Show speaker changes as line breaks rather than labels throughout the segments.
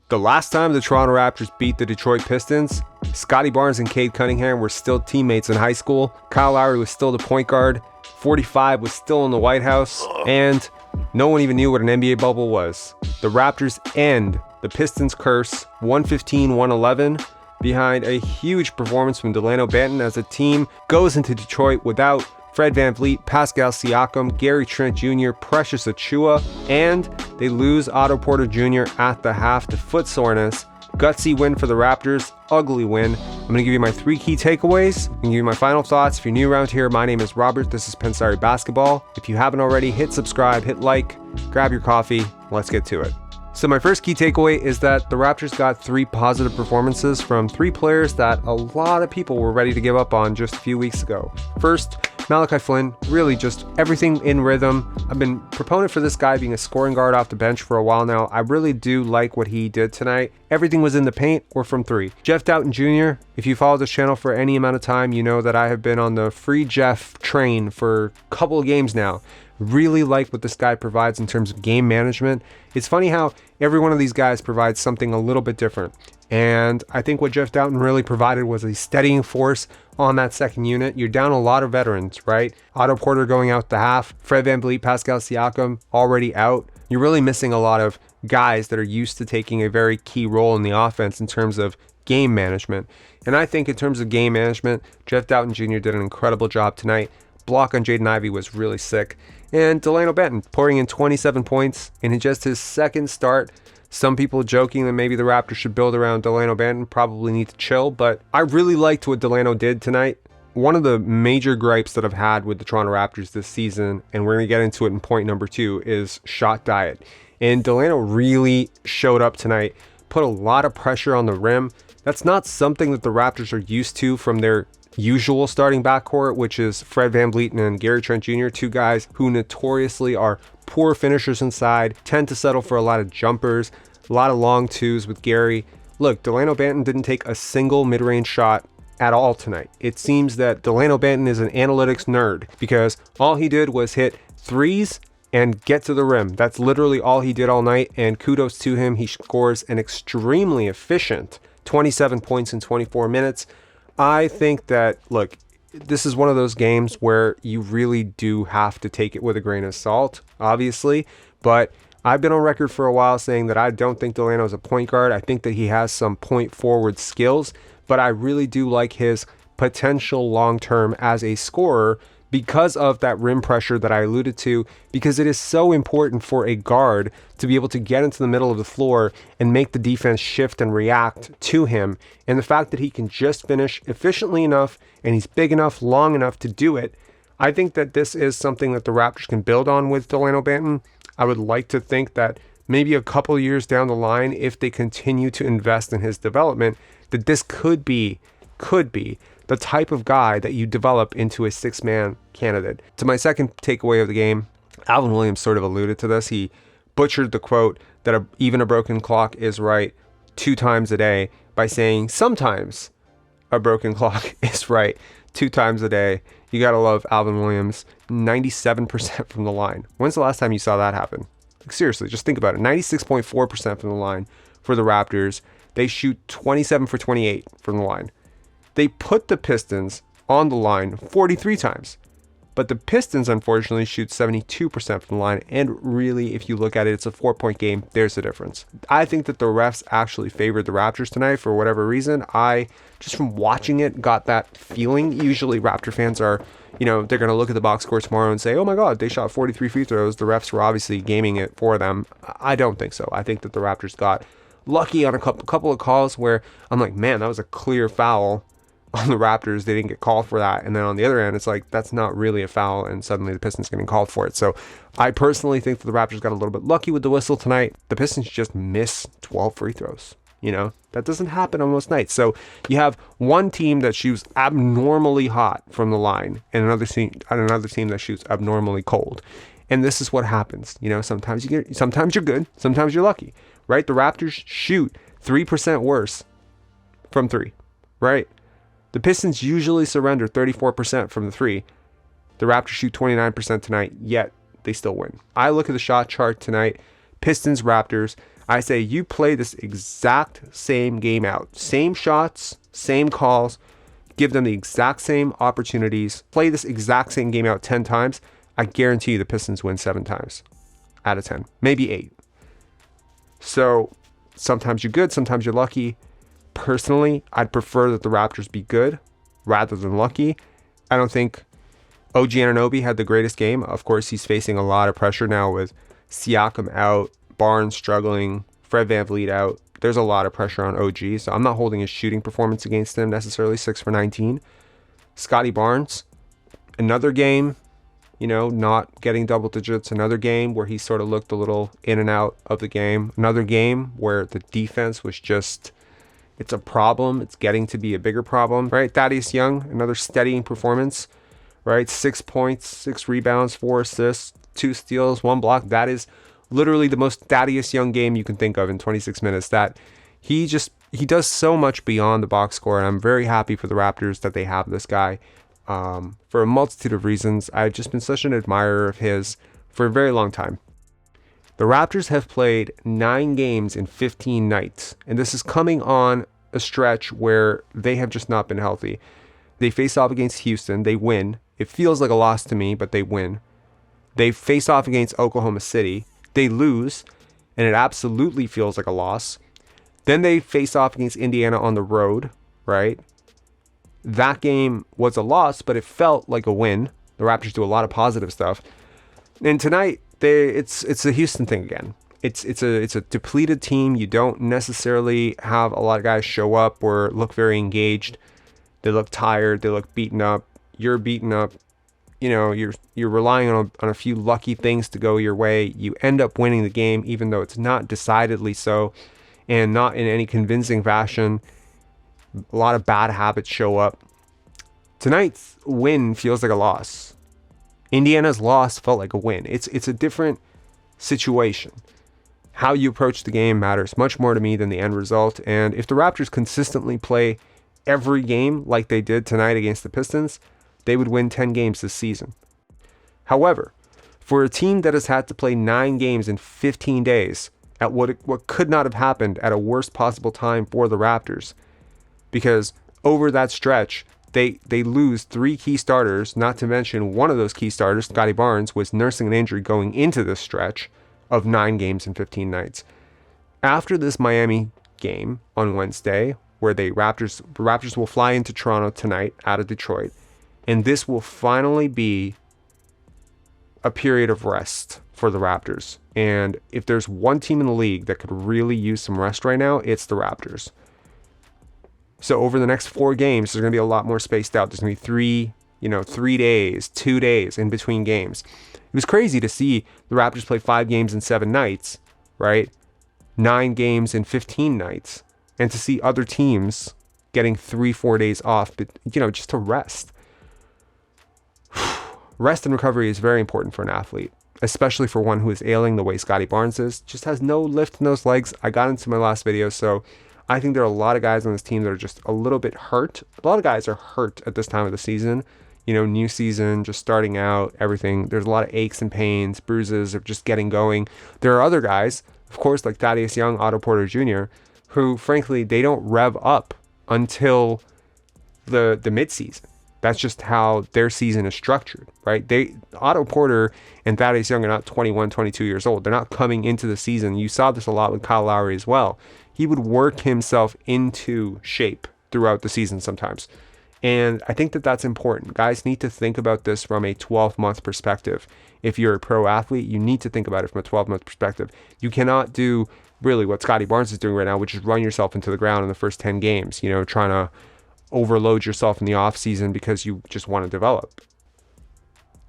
The last time the Toronto Raptors beat the Detroit Pistons, Scottie Barnes and Cade Cunningham were still teammates in high school. Kyle Lowry was still the point guard. 45 was still in the White House. And no one even knew what an NBA bubble was. The Raptors end the Pistons' curse 115-111 behind a huge performance from Dalano Banton as the team goes into Detroit without Fred VanVleet, Pascal Siakam, Gary Trent Jr., Precious Achiuwa, and they lose Otto Porter Jr. at the half to foot soreness. Gutsy win for the Raptors, ugly win. I'm going to give you my 3 key takeaways and give you my final thoughts. If you're new around here, my name is Robert. This is Pensari Basketball. If you haven't already, hit subscribe, hit like, grab your coffee. Let's get to it. So my first key takeaway is that the Raptors got 3 positive performances from 3 players that a lot of people were ready to give up on just a few weeks ago. First, Malachi Flynn, really just everything in rhythm. I've been proponent for this guy being a scoring guard off the bench for a while now. I really do like what he did tonight. Everything was in the paint or from 3. Jeff Dowtin Jr., if you follow this channel for any amount of time, you know that I have been on the free Jeff train for a couple of games now. Really like what this guy provides in terms of game management. It's funny how every one of these guys provides something a little bit different. And I think what Jeff Dowtin really provided was a steadying force on that second unit. You're down a lot of veterans, right? Otto Porter going out the half, Fred VanVleet, Pascal Siakam already out. You're really missing a lot of guys that are used to taking a very key role in the offense in terms of game management. And I think in terms of game management, Jeff Dowtin Jr. did an incredible job tonight. Block on Jaden Ivey was really sick. And Dalano Banton pouring in 27 points in just his second start. Some people joking that maybe the Raptors should build around Dalano Banton, probably need to chill, but I really liked what Dalano did tonight. One of the major gripes that I've had with the Toronto Raptors this season, and we're going to get into it in point number 2, is shot diet. And Dalano really showed up tonight, put a lot of pressure on the rim. That's not something that the Raptors are used to from their usual starting backcourt, which is Fred VanVleet and Gary Trent Jr., 2 guys who notoriously are poor finishers inside, tend to settle for a lot of jumpers, a lot of long twos with Gary. Look, Dalano Banton didn't take a single mid-range shot at all tonight. It seems that Dalano Banton is an analytics nerd because all he did was hit 3s and get to the rim. That's literally all he did all night, and kudos to him. He scores an extremely efficient 27 points in 24 minutes. I think that, look, this is one of those games where you really do have to take it with a grain of salt, obviously, but I've been on record for a while saying that I don't think Dalano is a point guard. I think that he has some point forward skills, but I really do like his potential long-term as a scorer because of that rim pressure that I alluded to, because it is so important for a guard to be able to get into the middle of the floor and make the defense shift and react to him. And the fact that he can just finish efficiently enough and he's big enough, long enough to do it, I think that this is something that the Raptors can build on with Dalano Banton. I would like to think that maybe a couple years down the line, if they continue to invest in his development, that this could be the type of guy that you develop into a 6-man candidate. To my second takeaway of the game, Alvin Williams sort of alluded to this. He butchered the quote that even a broken clock is right 2 times a day by saying sometimes a broken clock is right 2 times a day. You gotta love Alvin Williams. 97% from the line. When's the last time you saw that happen? Like, seriously, just think about it. 96.4% from the line for the Raptors. They shoot 27 for 28 from the line. They put the Pistons on the line 43 times, but the Pistons unfortunately shoot 72% from the line, and really, if you look at it, it's a 4-point game. There's the difference. I think that the refs actually favored the Raptors tonight for whatever reason. I, just from watching it, got that feeling. Usually Raptor fans are, they're going to look at the box score tomorrow and say, oh my God, they shot 43 free throws. The refs were obviously gaming it for them. I don't think so. I think that the Raptors got lucky on a couple of calls where I'm like, man, that was a clear foul on the Raptors. They didn't get called for that. And then on the other end, it's like, that's not really a foul, and suddenly the Pistons getting called for it. So I personally think that the Raptors got a little bit lucky with the whistle tonight. The Pistons just miss 12 free throws. That doesn't happen on most nights. So you have one team that shoots abnormally hot from the line and another team that shoots abnormally cold. And this is what happens. Sometimes you're good, sometimes you're lucky, right? The Raptors shoot 3% worse from 3, right? The Pistons usually surrender 34% from the 3. The Raptors shoot 29% tonight, yet they still win. I look at the shot chart tonight, Pistons, Raptors. I say you play this exact same game out. Same shots, same calls. Give them the exact same opportunities. Play this exact same game out 10 times. I guarantee you the Pistons win 7 times out of 10. Maybe 8. So sometimes you're good, sometimes you're lucky. Personally, I'd prefer that the Raptors be good rather than lucky. I don't think OG Anunoby had the greatest game. Of course, he's facing a lot of pressure now with Siakam out, Barnes struggling, Fred VanVleet out. There's a lot of pressure on OG, so I'm not holding his shooting performance against him necessarily. 6 for 19. Scottie Barnes, another game, not getting double digits. Another game where he sort of looked a little in and out of the game. Another game where the defense was just, it's a problem. It's getting to be a bigger problem, right? Thaddeus Young, another steadying performance, right? 6 points, 6 rebounds, 4 assists, 2 steals, 1 block. That is literally the most Thaddeus Young game you can think of in 26 minutes. That he does so much beyond the box score, and I'm very happy for the Raptors that they have this guy for a multitude of reasons. I've just been such an admirer of his for a very long time. The Raptors have played 9 games in 15 nights, and this is coming on a stretch where they have just not been healthy. They face off against Houston, they win. It feels like a loss to me, but they win. They face off against Oklahoma City, they lose, and it absolutely feels like a loss. Then they face off against Indiana on the road, right? That game was a loss, but it felt like a win. The Raptors do a lot of positive stuff. And tonight, it's a Houston thing again. It's a depleted team. You don't necessarily have a lot of guys show up or look very engaged. They look tired. They look beaten up. You're beaten up. You're relying on a few lucky things to go your way. You end up winning the game, even though it's not decidedly so, and not in any convincing fashion. A lot of bad habits show up. Tonight's win feels like a loss. Indiana's loss felt like a win. It's a different situation. How you approach the game matters much more to me than the end result. And if the Raptors consistently play every game like they did tonight against the Pistons, they would win 10 games this season. However, for a team that has had to play 9 games in 15 days at what could not have happened at a worst possible time for the Raptors, because over that stretch, they lose 3 key starters, not to mention one of those key starters, Scottie Barnes, was nursing an injury going into this stretch of 9 games in 15 nights. After this Miami game on Wednesday, where the Raptors will fly into Toronto tonight out of Detroit, and this will finally be a period of rest for the Raptors. And if there's one team in the league that could really use some rest right now, it's the Raptors. So over the next 4 games, there's going to be a lot more spaced out. There's going to be 3 days, 2 days in between games. It was crazy to see the Raptors play 5 games in 7 nights, right? 9 games in 15 nights. And to see other teams getting 3-4 days off, but just to rest. Rest and recovery is very important for an athlete, especially for one who is ailing the way Scottie Barnes is. Just has no lift in those legs. I got into my last video, so I think there are a lot of guys on this team that are just a little bit hurt. A lot of guys are hurt at this time of the season. New season, just starting out, everything. There's a lot of aches and pains, bruises of just getting going. There are other guys, of course, like Thaddeus Young, Otto Porter Jr., who, frankly, they don't rev up until the midseason. That's just how their season is structured, right? Otto Porter and Thaddeus Young are not 21, 22 years old. They're not coming into the season. You saw this a lot with Kyle Lowry as well. He would work himself into shape throughout the season sometimes. And I think that that's important. Guys need to think about this from a 12-month perspective. If you're a pro athlete, you need to think about it from a 12-month perspective. You cannot do really what Scottie Barnes is doing right now, which is run yourself into the ground in the first 10 games, trying to overload yourself in the off season because you just want to develop.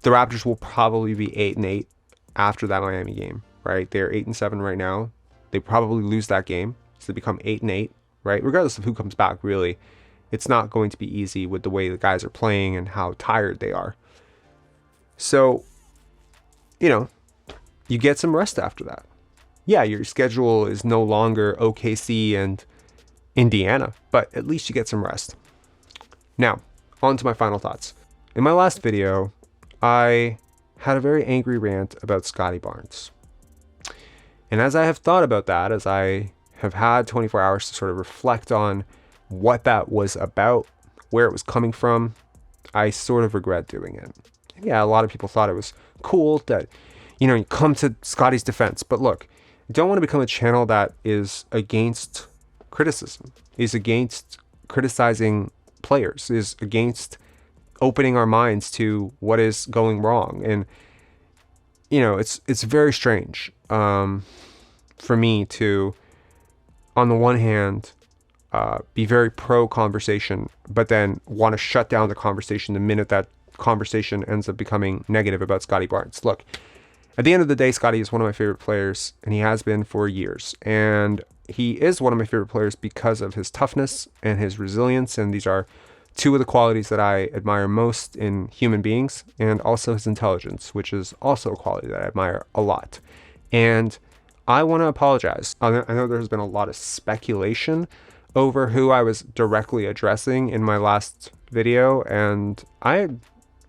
The Raptors will probably be 8-8 after that Miami game, right? They're 8-7 right now. They probably lose that game, so they become 8-8, right? Regardless of who comes back, really, it's not going to be easy with the way the guys are playing and how tired they are. So, you get some rest after that. Yeah, your schedule is no longer OKC and Indiana, but at least you get some rest. Now, on to my final thoughts. In my last video, I had a very angry rant about Scottie Barnes. And as I have thought about that, as I have had 24 hours to sort of reflect on what that was about, where it was coming from, I sort of regret doing it. Yeah, a lot of people thought it was cool that, you come to Scottie's defense. But look, I don't want to become a channel that is against criticism, is against criticizing players, is against opening our minds to what is going wrong. And, it's very strange for me to, on the one hand, be very pro conversation, but then want to shut down the conversation the minute that conversation ends up becoming negative about Scottie Barnes. Look, at the end of the day, Scottie is one of my favorite players, and he has been for years. And he is one of my favorite players because of his toughness and his resilience. And these are two of the qualities that I admire most in human beings, and also his intelligence, which is also a quality that I admire a lot. And I want to apologize. I know there's been a lot of speculation over who I was directly addressing in my last video. And I,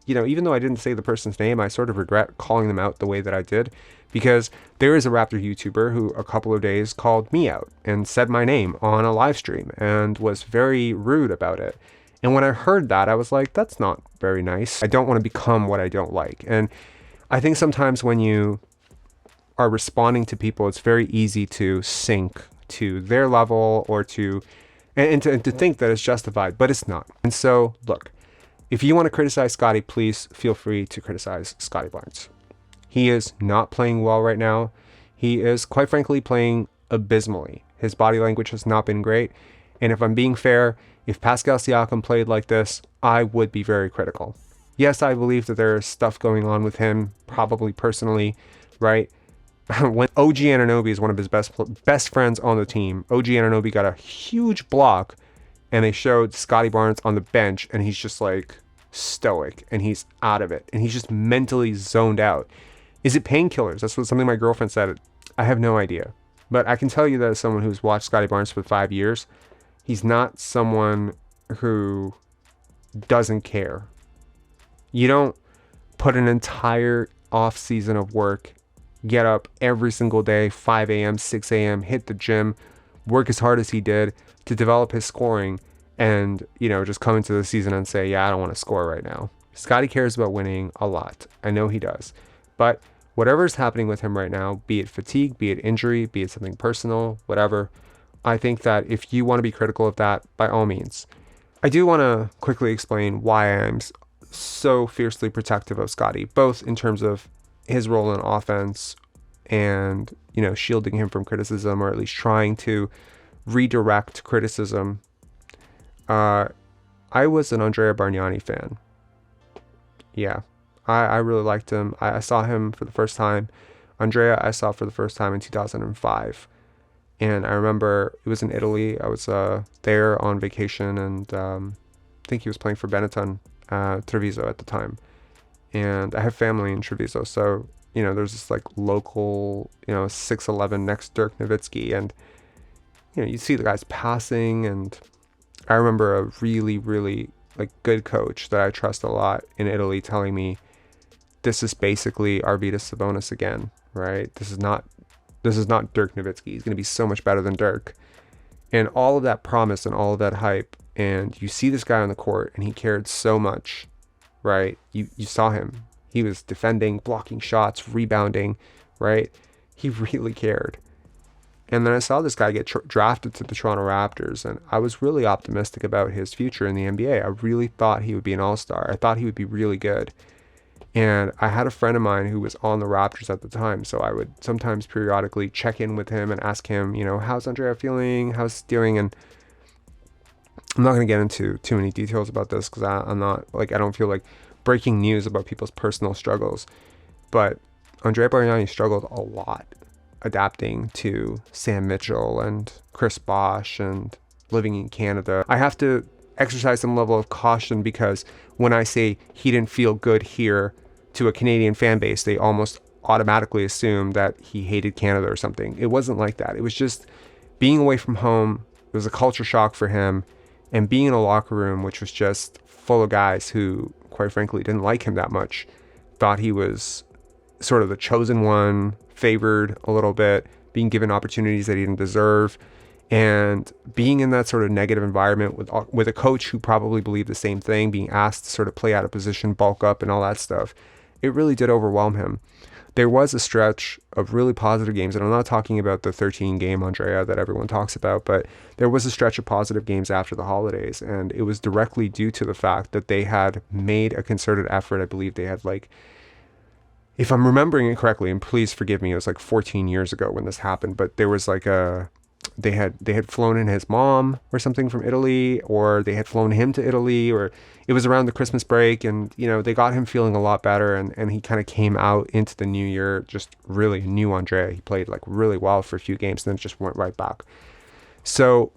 even though I didn't say the person's name, I sort of regret calling them out the way that I did, because there is a Raptor YouTuber who a couple of days called me out and said my name on a live stream and was very rude about it. And when I heard that, I was like, that's not very nice. I don't want to become what I don't like. And I think sometimes when you are responding to people, it's very easy to sink to their level or to think that it's justified, but it's not. And so, look, if you want to criticize Scottie, please feel free to criticize Scottie Barnes. He is not playing well right now. He is, quite frankly, playing abysmally. His body language has not been great. And if I'm being fair, if Pascal Siakam played like this, I would be very critical. Yes, I believe that there is stuff going on with him, probably personally, right? When OG Anunoby is one of his best friends on the team, OG Anunoby got a huge block, and they showed Scottie Barnes on the bench, and he's just like stoic, and he's out of it, and he's just mentally zoned out. Is it painkillers? That's something my girlfriend said. I have no idea. But I can tell you that as someone who's watched Scottie Barnes for 5 years, he's not someone who doesn't care. You don't put an entire off season of work, get up every single day, 5 a.m., 6 a.m., hit the gym, work as hard as he did to develop his scoring, and, just come into the season and say, yeah, I don't want to score right now. Scottie cares about winning a lot. I know he does. But whatever is happening with him right now, be it fatigue, be it injury, be it something personal, whatever, I think that if you want to be critical of that, by all means. I do want to quickly explain why I'm so fiercely protective of Scottie, both in terms of his role in offense and, shielding him from criticism, or at least trying to redirect criticism. I was an Andrea Bargnani fan. Yeah, I really liked him. I saw him for the first time. Andrea, I saw for the first time in 2005. And I remember it was in Italy. I was there on vacation, and I think he was playing for Benetton, Treviso at the time. And I have family in Treviso, so, there's this like local, 6'11" next Dirk Nowitzki, and, you see the guys passing. And I remember a really, really like good coach that I trust a lot in Italy telling me, this is basically Arvydas Sabonis again, right? This is not Dirk Nowitzki. He's going to be so much better than Dirk. And all of that promise and all of that hype, and you see this guy on the court, and he cared so much, right? You saw him. He was defending, blocking shots, rebounding, right? He really cared. And then I saw this guy get drafted to the Toronto Raptors, and I was really optimistic about his future in the NBA. I really thought he would be an all-star. I thought he would be really good. And I had a friend of mine who was on the Raptors at the time, so I would sometimes periodically check in with him and ask him, how's Andrea feeling? How's he doing? And I'm not going to get into too many details about this because I'm not, I don't feel like breaking news about people's personal struggles. But Andrea Bargnani struggled a lot adapting to Sam Mitchell and Chris Bosh and living in Canada. I have to exercise some level of caution because when I say he didn't feel good here to a Canadian fan base, they almost automatically assume that he hated Canada or something. It wasn't like that. It was just being away from home. It was a culture shock for him, and being in a locker room which was just full of guys who, quite frankly, didn't like him that much, thought he was sort of the chosen one, favored a little bit, being given opportunities that he didn't deserve, and being in that sort of negative environment with a coach who probably believed the same thing, being asked to sort of play out of position, bulk up, and all that stuff. It really did overwhelm him. There was a stretch of really positive games, and I'm not talking about the 13-game Andrea that everyone talks about, but there was a stretch of positive games after the holidays, and it was directly due to the fact that they had made a concerted effort. I believe they had, like, if I'm remembering it correctly, and please forgive me, it was like 14 years ago when this happened, but there was like they had flown in his mom or something from Italy, or they had flown him to Italy, or it was around the Christmas break, and they got him feeling a lot better, and he kind of came out into the new year just really new Andrea. He played like really well for a few games, and then just went right back. So,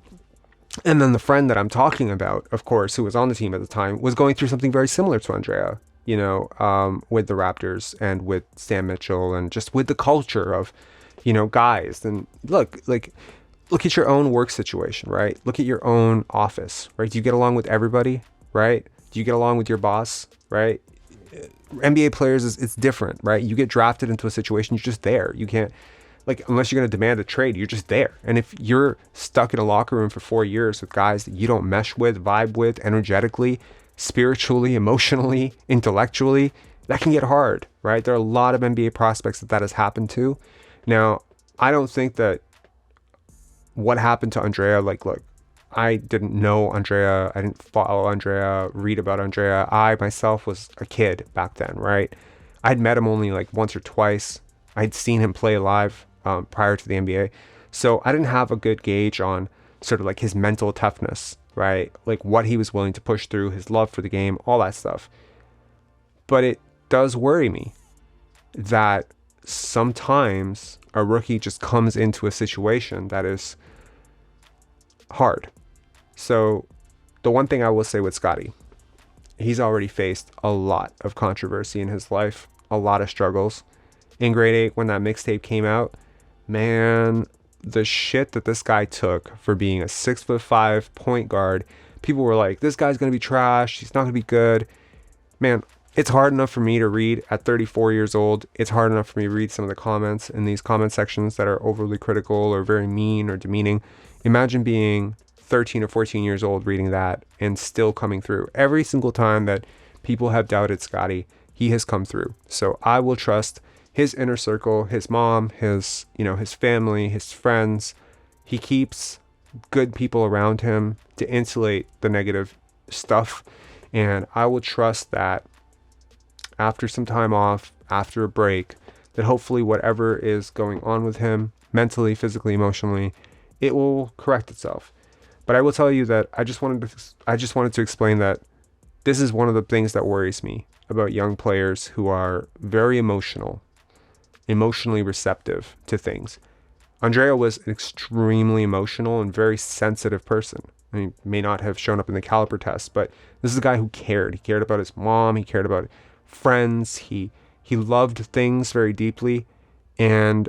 and then the friend that I'm talking about, of course, who was on the team at the time, was going through something very similar to Andrea, with the Raptors and with Sam Mitchell, and just with the culture of, guys. And look at your own work situation, right? Look at your own office, right? Do you get along with everybody, right? Do you get along with your boss, right? NBA players, it's different, right? You get drafted into a situation, you're just there. You can't, unless you're going to demand a trade, you're just there. And if you're stuck in a locker room for 4 years with guys that you don't mesh with, vibe with, energetically, spiritually, emotionally, intellectually, that can get hard, right? There are a lot of NBA prospects that has happened to. Now, I don't think that what happened to Andrea, look, I didn't know Andrea. I didn't follow Andrea, read about Andrea. I myself was a kid back then, right? I'd met him only once or twice. I'd seen him play live prior to the NBA. So I didn't have a good gauge on sort of his mental toughness, right? What he was willing to push through, his love for the game, all that stuff. But it does worry me that sometimes a rookie just comes into a situation that is hard. So the one thing I will say with Scottie, he's already faced a lot of controversy in his life, a lot of struggles. In grade 8, when that mixtape came out, man, the shit that this guy took for being a 6'5" point guard, people were like, this guy's going to be trash. He's not going to be good. Man, it's hard enough for me to read at 34 years old. It's hard enough for me to read some of the comments in these comment sections that are overly critical or very mean or demeaning. Imagine being 13 or 14 years old reading that and still coming through. Every single time that people have doubted Scottie, he has come through. So I will trust his inner circle, his mom, his family, his friends. He keeps good people around him to insulate the negative stuff. And I will trust that after some time off, after a break, that hopefully whatever is going on with him, mentally, physically, emotionally, it will correct itself. But I will tell you that I just wanted to explain that this is one of the things that worries me about young players who are very emotionally receptive to things. Andrea was an extremely emotional and very sensitive person. He may not have shown up in the caliber test, but this is a guy who cared. He cared about his mom. He cared about friends. He loved things very deeply. And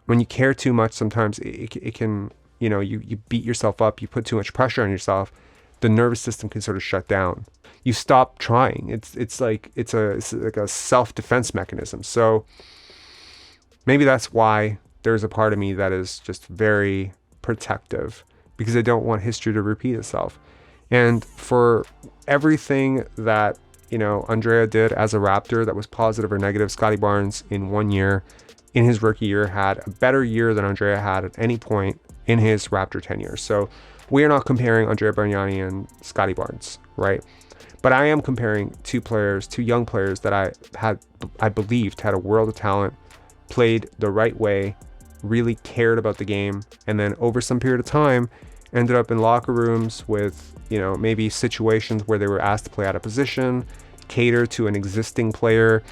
when you care too much, sometimes it can, you beat yourself up. You put too much pressure on yourself. The nervous system can sort of shut down. You stop trying. It's like a self-defense mechanism. So maybe that's why there's a part of me that is just very protective, because I don't want history to repeat itself. And for everything that, Andrea did as a Raptor that was positive or negative, Scottie Barnes in 1 year, in his rookie year, had a better year than Andrea had at any point in his Raptor tenure. So we are not comparing Andrea Bargnani and Scottie Barnes, right? But I am comparing two young players that I believed had a world of talent, played the right way, really cared about the game, and then over some period of time ended up in locker rooms with, maybe situations where they were asked to play out of position, cater to an existing player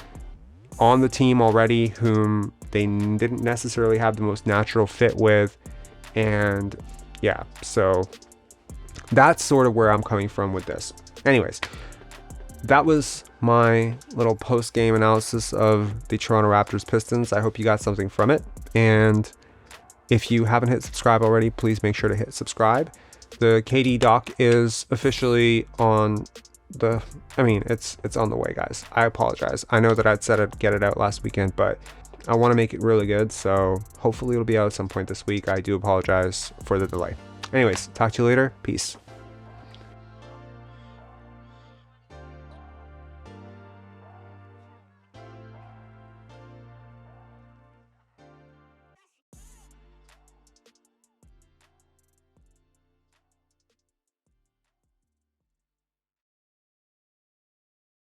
on the team already whom they didn't necessarily have the most natural fit with. And yeah, so that's sort of where I'm coming from with this. Anyways, that was my little post-game analysis of the Toronto Raptors Pistons. I hope you got something from it. And if you haven't hit subscribe already, please make sure to hit subscribe. The KD doc is officially on it's on the way, guys. I apologize. I know that I'd said I'd get it out last weekend, but I want to make it really good, so hopefully it'll be out at some point this week. I do apologize for the delay. Anyways, talk to you later. Peace.